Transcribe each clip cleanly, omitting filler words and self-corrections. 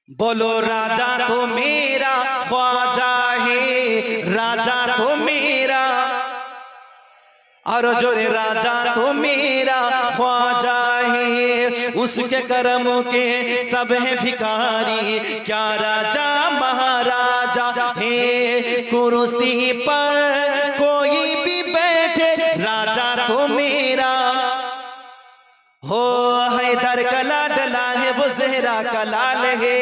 बोलो राजा तो मेरा ख्वाजा है, राजा तो मेरा, और जो राजा तो मेरा ख्वाजा है, उसके करमों के सब हैं भिखारी, क्या राजा महाराजा है, कुर्सी पर कोई भी बैठे राजा तो मेरा हो, हैदर का लाडला है वो ज़हरा का लाल है,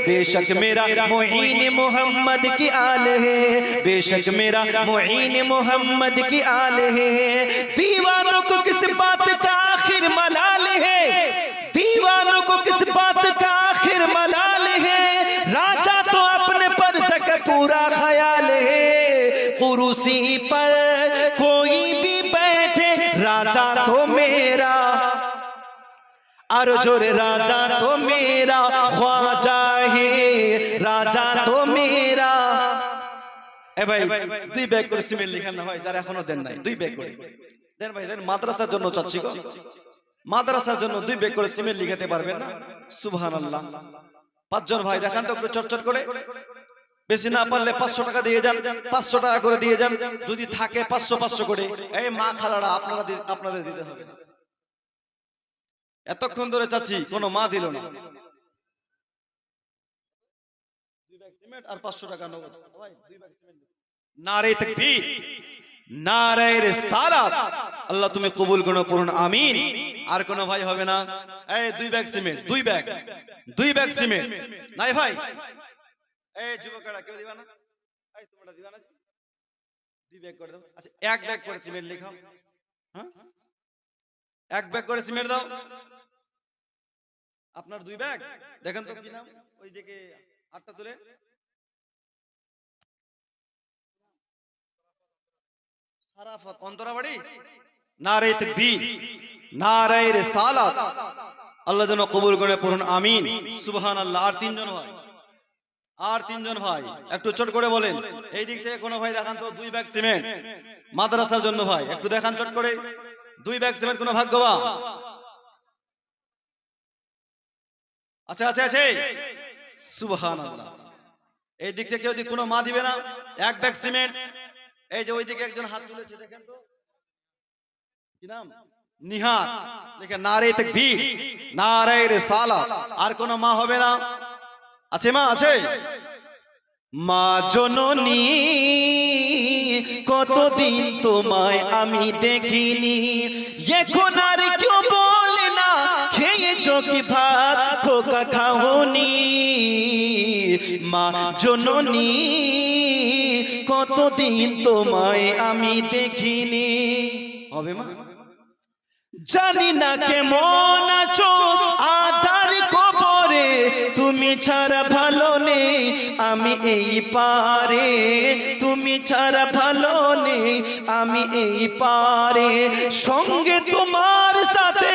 बेशक मेरा मुईन मोहम्मद की आल है, बेशक मेरा मुईन मोहम्मद की आल है। दीवानों को किस बात का आखिर मलाल है, दीवानों को किस बात का आखिर मलाल है, राजा तो अपने पर सक पूरा ख्याल है, कुर्सी पर कोई भी बैठे राजा तो मेरा, और जो राजा तो मेरा ख्वाजा है, राजा तो मेरा। ए भाई দুই ব্যাগ করে সিমেন্ট লিখেন না ভাই, যারা এখনো দেন নাই দুই ব্যাগ করে দেন ভাই, দেন মাদ্রাসার জন্য চাচ্ছি গো, মাদ্রাসার জন্য দুই ব্যাগ করে সিমেন্ট লিখাতে পারবেন না? সুবহানাল্লাহ। পাঁচজন ভাই দেখান তো একটু চটচট করে, বেশি না পারলে 500 টাকা দিয়ে যান, 500 টাকা করে দিয়ে যান, যদি থাকে 500 500 করে। এই মা খালারা আপনাদের দিতে হবে। এতক্ষণ ধরে চাচ্ছি কোনো মা দিল না, দুই ব্যাগ সিমেন্ট আর 500 টাকা নগদ। ভাই দুই ব্যাগ সিমেন্ট। নারে তাকবীর, নারে রিসালাত, আল্লাহ তুমি কবুল করো, পড়ুন আমিন। আর কোন ভাই হবে না? এই দুই ব্যাগ সিমেন্ট, দুই ব্যাগ সিমেন্ট নাই ভাই। এই যুবকরা কেউ দিবা না? এই তোমরা দিবা না? দুই ব্যাগ করে দাও। আচ্ছা এক ব্যাগ করে সিমেন্ট লিখাও। হ্যাঁ এক ব্যাগ করে সিমেন্ট দাও। আপনার দুই ব্যাগ দেখেন তো কি নাম, ওই দিকে আটটা তুলে। সারাফত অন্তরাবাড়ি। নারে তাকবীর, নারে রিসালাত, আল্লাহ যেন কবুল করে, পড়ুন আমিন। সুবহানাল্লাহ। আর তিনজন ভাই একটু চট করে বলেন। এই দিক থেকে কোন ভাই দেখান তো দুই ব্যাগ সিমেন্ট মাদ্রাসার জন্য, ভাই একটু দেখান চট করে, দুই ব্যাগ সিমেন্ট কোন ভাগ্যবান? আচ্ছা আচ্ছা আছে। সুবহানাল্লাহ। এই দিক থেকে কেউ কোনো মা দিবে না? এক ব্যাগ সিমেন্ট। এই যে ওই দিকে একজন হাত তুলেছে দেখেন তো কি নাম, নিহার। দেখেন নারে তাকবীর, নারে রিসালাত। আর কোন মা হবে না? আছে মা? আছে। মা জননী কতদিন তোমায় আমি দেখিনি, এখন আর কেউ বলে না খেয়েছো কি ভাত খোকা খাওনি, মা জননী কতদিন তোমায় আমি দেখিনি। হবে মা? জানি না কেমন আছো আধার কবরে, তুমি ছাড়া ভালো নেই আমি এই পারে, তুমি ছাড়া ভালো নেই আমি এই পারে, সঙ্গে তোমার সাথে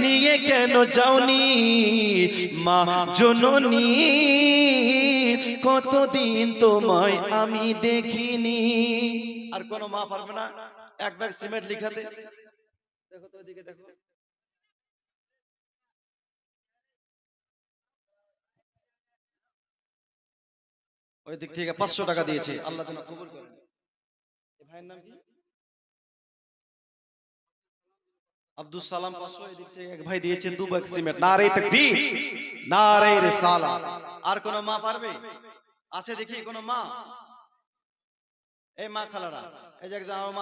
নিয়ে কেন যাওনি, মা জননী কতদিন তোমায় আমি দেখিনি। আর কোন মা পারবে না এক ব্যাগ সিমেন্ট লিখাতে? দেখো তো ওইদিকে দেখো। ওই দিক থেকে 500 টাকা দিয়েছে, আল্লাহ যেন কবুল করেন। এই ভাইয়ের নাম কি? আব্দুল সালাম 500। এই দিক থেকে এক ভাই দিয়েছে দু ব্যাগ সিমেন্ট। নারে তাকবীর, নারে রিসালাত। আর কোন মা পারবে? আছে দেখি কোন মা? এই মা খালারা, এই যে একজন মা